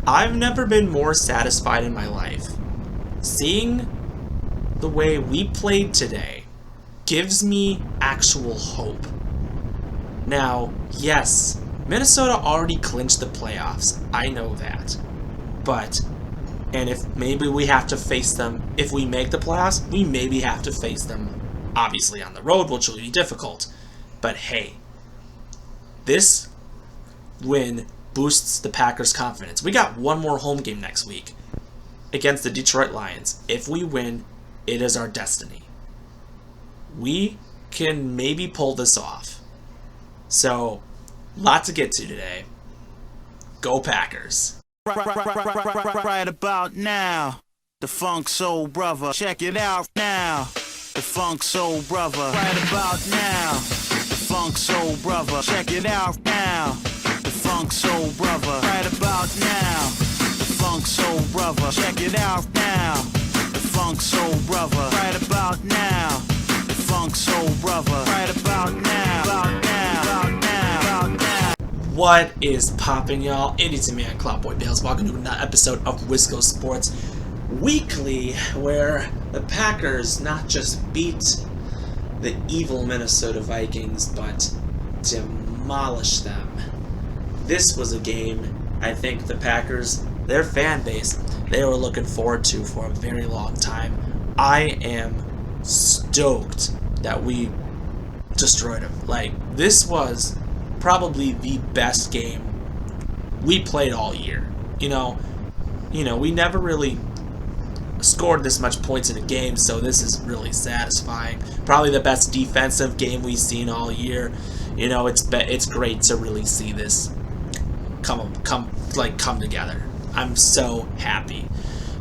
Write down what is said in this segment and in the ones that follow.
I've never been more satisfied in my life. Seeing the way we played today gives me actual hope. Now, yes, Minnesota already clinched the playoffs. I know that. But, and if maybe we have to face them, if we make the playoffs, we maybe have to face them, obviously on the road, which will be difficult. But hey, this win boosts the Packers' confidence. We got one more home game next week against the Detroit Lions. If we win, it is our destiny. We can maybe pull this off. So, lot to get to today. Go Packers. Right about now, the Funk Soul Brother. Check it out now, the Funk Soul Brother. Right about now, the Funk Soul Brother. Check it out now, the Funk Soul Brother. Right about now, the Funk Soul Brother. Check it out now, the Funk Soul Brother. Right about now, the Funk Soul Brother. Right about now, about now, about now, about now. What is poppin', y'all? It is me, Cloudboy Bales. Welcome to another episode of Wisco Sports Weekly, where the Packers not just beat the evil Minnesota Vikings, but demolish them. This was a game I think the Packers, their fan base, they were looking forward to for a very long time. I am stoked that we destroyed them. Like, this was probably the best game we played all year. You know, we never really scored this much points in a game, so this is really satisfying. Probably the best defensive game we've seen all year. You know, it's great to really see this come together. I'm so happy.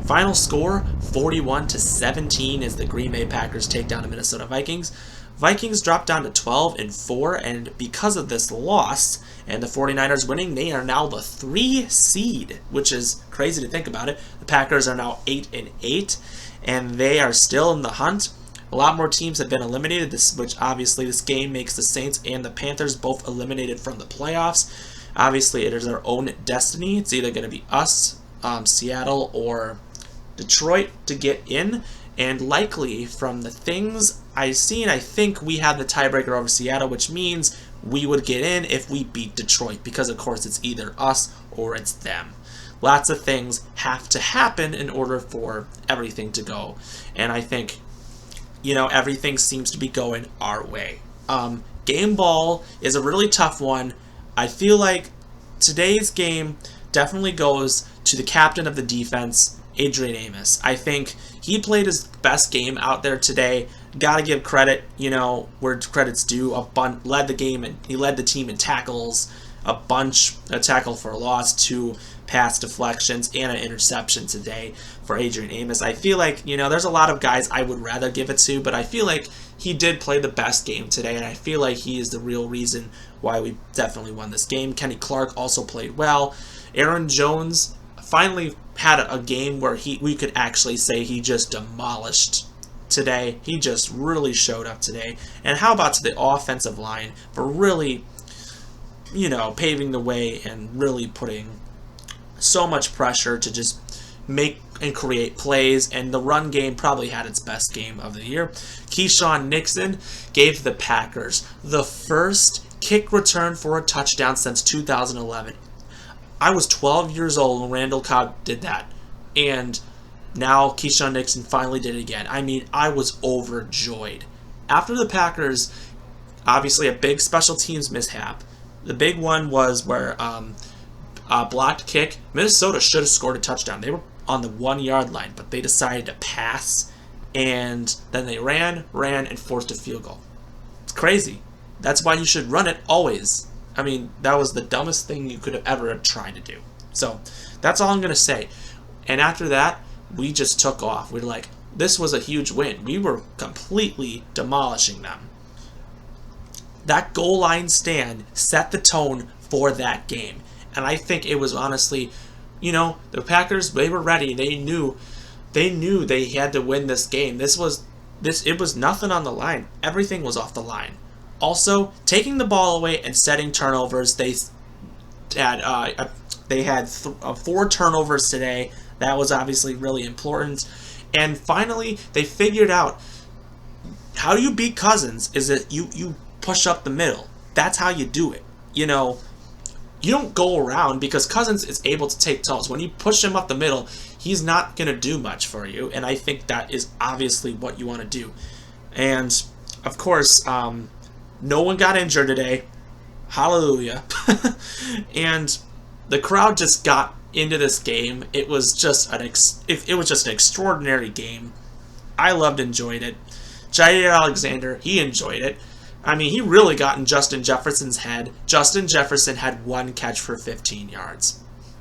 Final score 41-17 as the Green Bay Packers take down the Minnesota Vikings. Vikings dropped down to 12-4, and because of this loss and the 49ers winning, they are now the 3 seed, which is crazy to think about it. The Packers are now 8-8, and they are still in the hunt. A lot more teams have been eliminated, which obviously this game makes the Saints and the Panthers both eliminated from the playoffs. Obviously, it is our own destiny. It's either going to be us, Seattle, or Detroit to get in. And likely, from the things I've seen, I think we have the tiebreaker over Seattle, which means we would get in if we beat Detroit, because of course it's either us or it's them. Lots of things have to happen in order for everything to go. And I think, everything seems to be going our way. Game ball is a really tough one. I feel like today's game definitely goes to the captain of the defense, Adrian Amos. I think he played his best game out there today. Got to give credit, where credit's due. Led the game, and he led the team in tackles, a tackle for a loss, 2 pass deflections, and an interception today for Adrian Amos. I feel like, there's a lot of guys I would rather give it to, but I feel like he did play the best game today, and I feel like he is the real reason why we definitely won this game. Kenny Clark also played well. Aaron Jones finally had a game where we could actually say he just demolished today. He just really showed up today. And how about to the offensive line for really, paving the way and really putting so much pressure to just make and create plays, and the run game probably had its best game of the year. Keyshawn Nixon gave the Packers the first kick return for a touchdown since 2011. I was 12 years old when Randall Cobb did that, and now Keyshawn Nixon finally did it again. I mean, I was overjoyed. After the Packers, obviously a big special teams mishap. The big one was where a blocked kick. Minnesota should have scored a touchdown. They were on the 1-yard line, but they decided to pass, and then they ran, and forced a field goal. It's crazy. That's why you should run it always. I mean, that was the dumbest thing you could have ever tried to do. So, that's all I'm going to say. And after that, we just took off. We were like, this was a huge win. We were completely demolishing them. That goal line stand set the tone for that game. And I think it was honestly, the Packers, they were ready. They knew they had to win this game. It was nothing on the line. Everything was off the line. Also, taking the ball away and setting turnovers, they had They had 4 turnovers today. That was obviously really important. And finally, they figured out how you beat Cousins is that you push up the middle. That's how you do it. You know, you don't go around because Cousins is able to take toes. When you push him up the middle, he's not going to do much for you. And I think that is obviously what you want to do. And, of course, no one got injured today. Hallelujah. And the crowd just got into this game. It was just an extraordinary game. I enjoyed it. Jair Alexander, he enjoyed it. I mean, he really got in Justin Jefferson's head. Justin Jefferson had 1 catch for 15 yards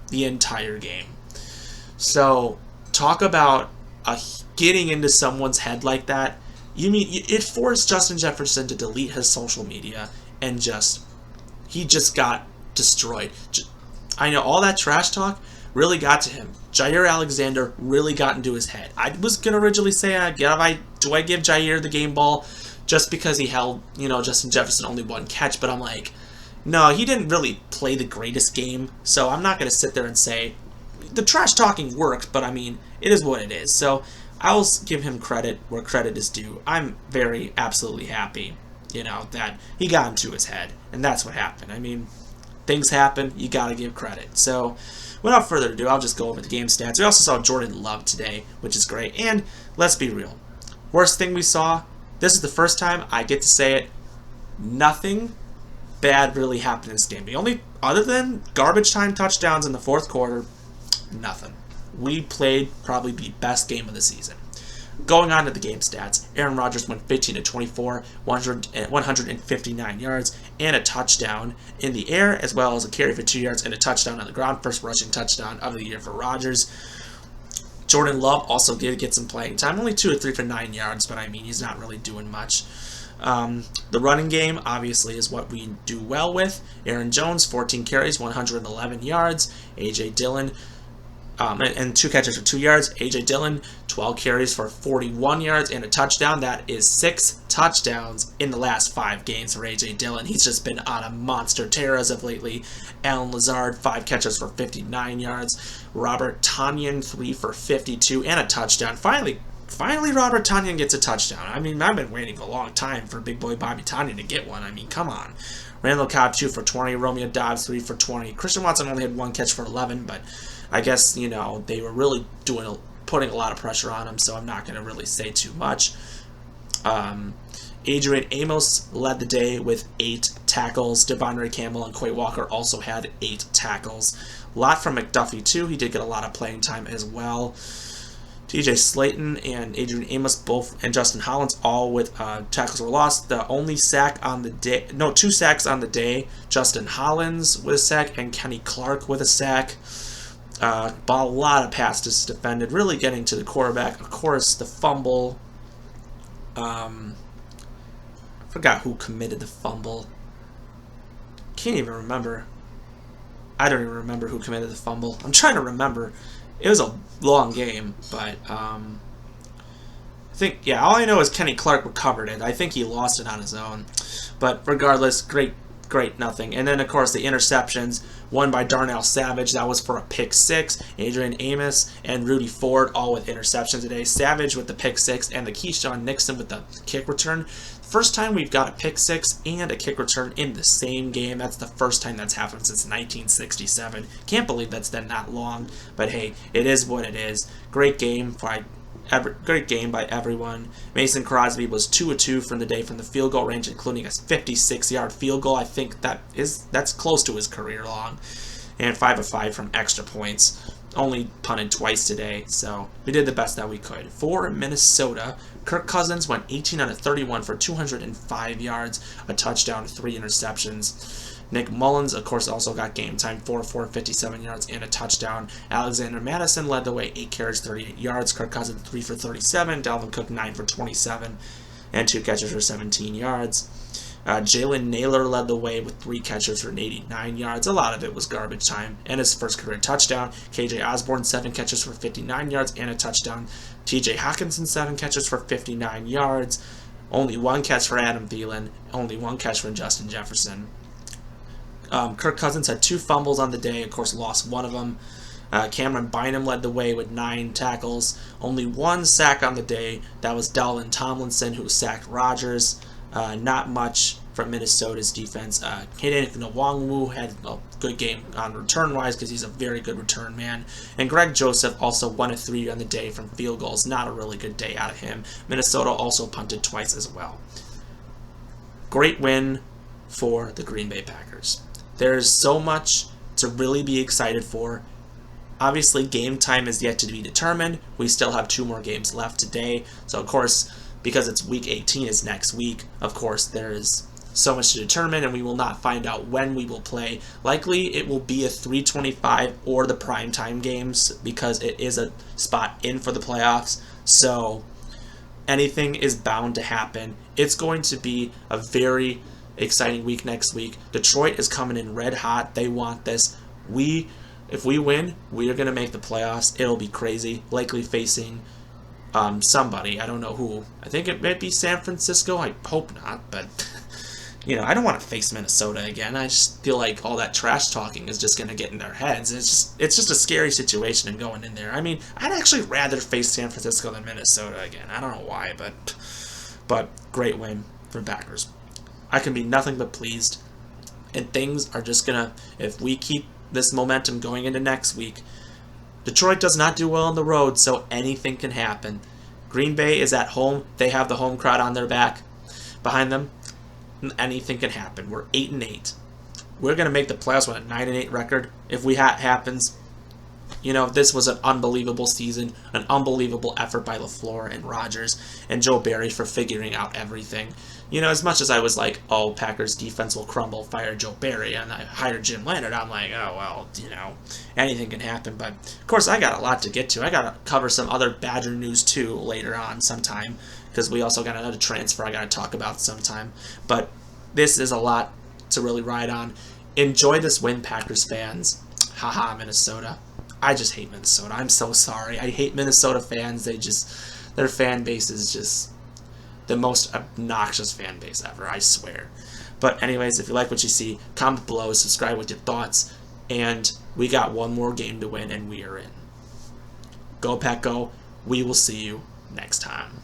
the entire game. So, talk about getting into someone's head like that. You mean it forced Justin Jefferson to delete his social media and he just got destroyed. I know all that trash talk really got to him. Jair Alexander really got into his head. I was going to originally say, do I give Jair the game ball just because he held, Justin Jefferson only 1 catch? But I'm like, no, he didn't really play the greatest game. So I'm not going to sit there and say, the trash talking worked, but I mean, it is what it is. So I'll give him credit where credit is due. I'm absolutely happy, that he got into his head. And that's what happened. I mean, things happen. You got to give credit. So without further ado, I'll just go over the game stats. We also saw Jordan Love today, which is great. And let's be real. Worst thing we saw, this is the first time I get to say it, nothing bad really happened in this game. The only, other than garbage time touchdowns in the 4th quarter, nothing. We played probably the best game of the season. Going on to the game stats, Aaron Rodgers went 15 to 24, 159 yards, and a touchdown in the air, as well as a carry for 2 yards and a touchdown on the ground. First rushing touchdown of the year for Rodgers. Jordan Love also did get some playing time, only 2 or 3 for 9 yards, but I mean, he's not really doing much. The running game, obviously, is what we do well with. Aaron Jones, 14 carries, 111 yards. A.J. Dillon, and 2 catches for 2 yards. A.J. Dillon, 12 carries for 41 yards and a touchdown. That is 6 touchdowns in the last 5 games for A.J. Dillon. He's just been on a monster tear as of lately. Allen Lazard, 5 catches for 59 yards. Robert Tonyan, 3 for 52 and a touchdown. Finally, Robert Tonyan gets a touchdown. I mean, I've been waiting a long time for big boy Bobby Tonyan to get one. I mean, come on. Randall Cobb, 2 for 20. Romeo Doubs, 3 for 20. Christian Watson only had 1 catch for 11, but I guess, they were really putting a lot of pressure on him, so I'm not going to really say too much. Adrian Amos led the day with 8 tackles. Devondre Campbell and Quay Walker also had 8 tackles. A lot from McDuffie, too. He did get a lot of playing time as well. TJ Slayton and Adrian Amos both, and Justin Hollins, all with tackles were lost. The only sack on the day, 2 sacks on the day. Justin Hollins with a sack and Kenny Clark with a sack. A lot of passes defended, really getting to the quarterback. Of course, the fumble. Forgot who committed the fumble. Can't even remember. I don't even remember who committed the fumble. I'm trying to remember. It was a long game, but I think, all I know is Kenny Clark recovered it. I think he lost it on his own. But regardless, great nothing. And then, of course, the interceptions, one by Darnell Savage. That was for a pick 6. Adrian Amos and Rudy Ford all with interceptions today. Savage with the pick 6 and the Keyshawn Nixon with the kick return. First time we've got a pick 6 and a kick return in the same game. That's the first time that's happened since 1967. Can't believe that's been that long. But hey, it is what it is. Great game by everyone. Mason Crosby was 2 of 2 from the day from the field goal range, including a 56-yard field goal. I think that's close to his career long. And 5 of 5 from extra points. Only punted twice today, so we did the best that we could. For Minnesota, Kirk Cousins went 18 out of 31 for 205 yards, a touchdown, 3 interceptions. Nick Mullins, of course, also got game time, 4 for 57 yards and a touchdown. Alexander Madison led the way, 8 carries, 38 yards. Kirk Cousins, 3 for 37. Dalvin Cook, 9 for 27 and 2 catches for 17 yards. Jalen Naylor led the way with 3 catches for 89 yards. A lot of it was garbage time and his first career touchdown. KJ Osborne, 7 catches for 59 yards and a touchdown. TJ Hawkinson, 7 catches for 59 yards. Only 1 catch for Adam Thielen. Only 1 catch for Justin Jefferson. Kirk Cousins had 2 fumbles on the day, of course lost one of them. Cameron Bynum led the way with 9 tackles. Only 1 sack on the day. That was Dalvin Tomlinson, who sacked Rodgers. Not much from Minnesota's defense. Hayden Nwangwu had a good game on return-wise because he's a very good return man. And Greg Joseph also 1 of 3 on the day from field goals. Not a really good day out of him. Minnesota also punted twice as well. Great win for the Green Bay Packers. There's so much to really be excited for. Obviously, game time is yet to be determined. We still have 2 more games left today. So, of course, because it's week 18 is next week, of course, there is so much to determine, and we will not find out when we will play. Likely, it will be a 3:25 or the primetime games because it is a spot in for the playoffs. So, anything is bound to happen. It's going to be a very exciting week next week. Detroit is coming in red hot. They want this. If we win, we are going to make the playoffs. It'll be crazy. Likely facing somebody. I don't know who. I think it might be San Francisco. I hope not, but I don't want to face Minnesota again. I just feel like all that trash talking is just going to get in their heads. It's just a scary situation and going in there. I mean, I'd actually rather face San Francisco than Minnesota again. I don't know why, but great win for Packers. I can be nothing but pleased, and things are just going to, if we keep this momentum going into next week. Detroit does not do well on the road, so anything can happen. Green Bay is at home. They have the home crowd on their back behind them. Anything can happen. We're 8-8. We're going to make the playoffs with a 9-8 record. If happens, this was an unbelievable season, an unbelievable effort by LaFleur and Rodgers and Joe Barry for figuring out everything. As much as I was like, oh, Packers defense will crumble, fire Joe Barry, and I hired Jim Leonard, I'm like, oh, well, anything can happen. But, of course, I got a lot to get to. I got to cover some other Badger news, too, later on sometime, because we also got another transfer I got to talk about sometime. But this is a lot to really ride on. Enjoy this win, Packers fans. Haha, Minnesota. I just hate Minnesota. I'm so sorry. I hate Minnesota fans. Their fan base is just the most obnoxious fan base ever, I swear. But anyways, if you like what you see, comment below, subscribe with your thoughts, and we got 1 more game to win, and we are in. Go Pack Go. We will see you next time.